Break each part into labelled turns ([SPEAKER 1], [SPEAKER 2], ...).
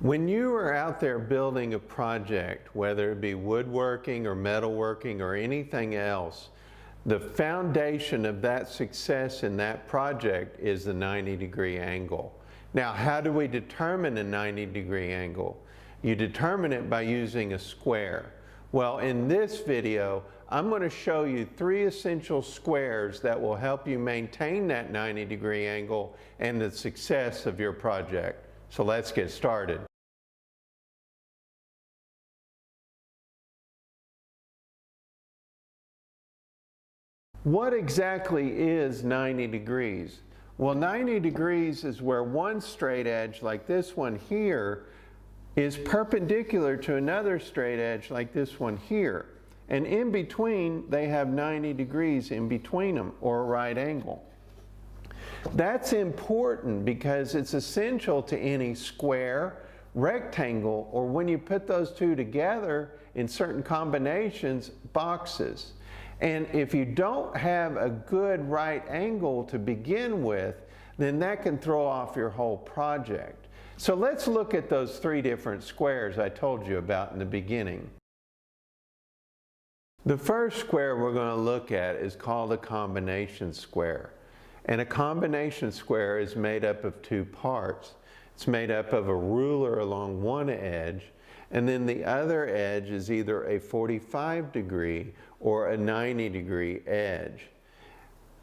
[SPEAKER 1] When you are out there building a project, whether it be woodworking or metalworking or anything else, the foundation of that success in that project is the 90-degree angle. Now, how do we determine a 90-degree angle? You determine it by using a square. Well, in this video, I'm going to show you 3 essential squares that will help you maintain that 90-degree angle and the success of your project. So let's get started. What exactly is 90 degrees? Well, 90 degrees is where one straight edge, like this one here, is perpendicular to another straight edge like this one here. And in between, they have 90 degrees in between them, or a right angle. That's important because it's essential to any square, rectangle, or when you put those two together in certain combinations, boxes. And if you don't have a good right angle to begin with, then that can throw off your whole project. So let's look at those 3 different squares I told you about in the beginning. The first square we're going to look at is called a combination square. And a combination square is made up of 2 parts. It's made up of a ruler along one edge, and then the other edge is either a 45-degree or a 90-degree edge.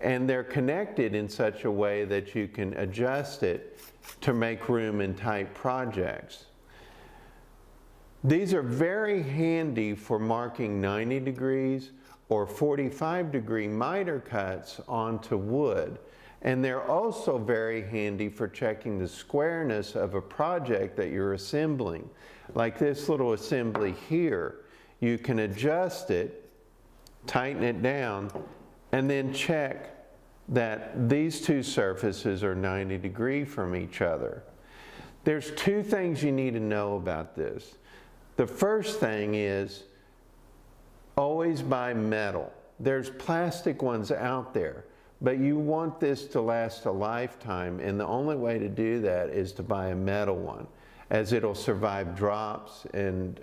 [SPEAKER 1] And they're connected in such a way that you can adjust it to make room in tight projects. These are very handy for marking 90 degrees or 45-degree miter cuts onto wood. And they're also very handy for checking the squareness of a project that you're assembling. Like this little assembly here, you can adjust it, tighten it down, and then check that these 2 surfaces are 90 degrees from each other. There's 2 things you need to know about this. The first thing is always buy metal. There's plastic ones out there, but you want this to last a lifetime, and the only way to do that is to buy a metal one, as it'll survive drops and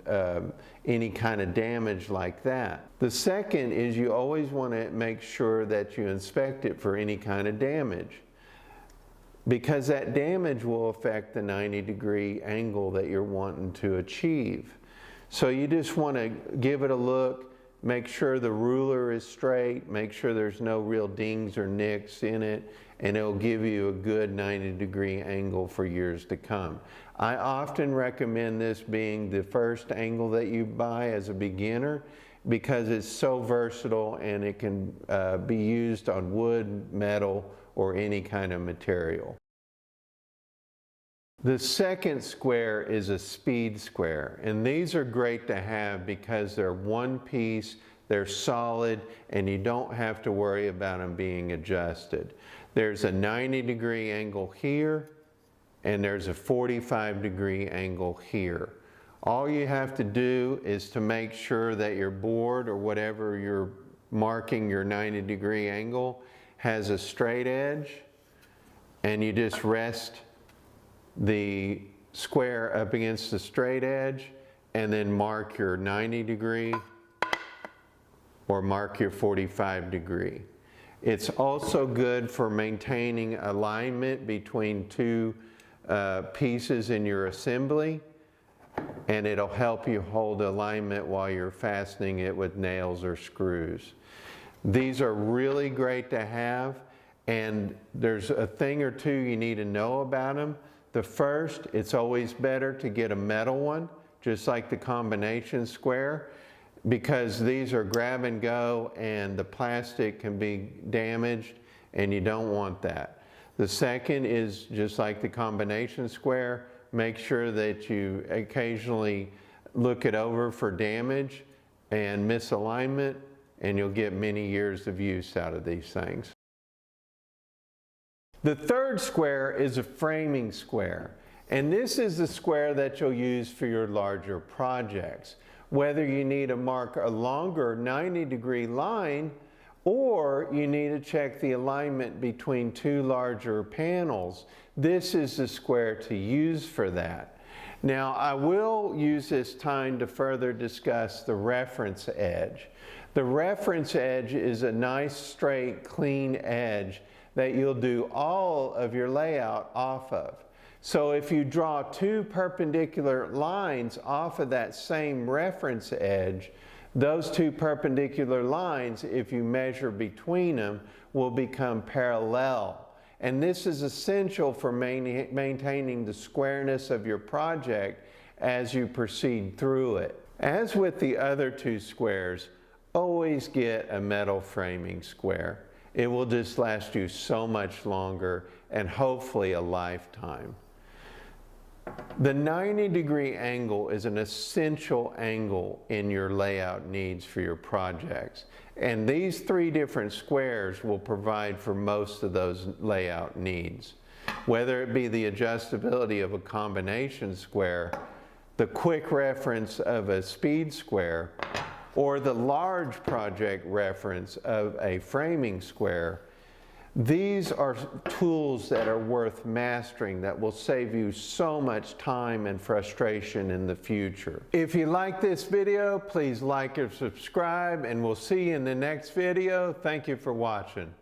[SPEAKER 1] any kind of damage like that. The second is you always want to make sure that you inspect it for any kind of damage, because that damage will affect the 90-degree angle that you're wanting to achieve. So you just want to give it a look, make sure the ruler is straight, make sure there's no real dings or nicks in it, and it'll give you a good 90-degree angle for years to come. I often recommend this being the first angle that you buy as a beginner because it's so versatile and it can be used on wood, metal, or any kind of material. The second square is a speed square, and these are great to have because they're one piece, they're solid, and you don't have to worry about them being adjusted. There's a 90-degree angle here, and there's a 45-degree angle here. All you have to do is to make sure that your board or whatever you're marking your 90-degree angle has a straight edge, and you just rest the square up against the straight edge and then mark your 90 degree or mark your 45 degree. It's also good for maintaining alignment between 2 pieces in your assembly, and it'll help you hold alignment while you're fastening it with nails or screws. These are really great to have, and there's a thing or 2 you need to know about them. The first, it's always better to get a metal one, just like the combination square, because these are grab and go and the plastic can be damaged and you don't want that. The second is just like the combination square, make sure that you occasionally look it over for damage and misalignment, and you'll get many years of use out of these things. The third square is a framing square, and this is the square that you'll use for your larger projects. Whether you need to mark a longer 90-degree line or you need to check the alignment between 2 larger panels, this is the square to use for that. Now, I will use this time to further discuss the reference edge. The reference edge is a nice, straight, clean edge that you'll do all of your layout off of. So if you draw two perpendicular lines off of that same reference edge, those two perpendicular lines, if you measure between them, will become parallel. And this is essential for maintaining the squareness of your project as you proceed through it. As with the other two squares, always get a metal framing square. It will just last you so much longer and hopefully a lifetime. The 90-degree angle is an essential angle in your layout needs for your projects. And these three different squares will provide for most of those layout needs. Whether it be the adjustability of a combination square, the quick reference of a speed square, or the large project reference of a framing square, these are tools that are worth mastering that will save you so much time and frustration in the future. If you like this video, please like or subscribe, and we'll see you in the next video. Thank you for watching.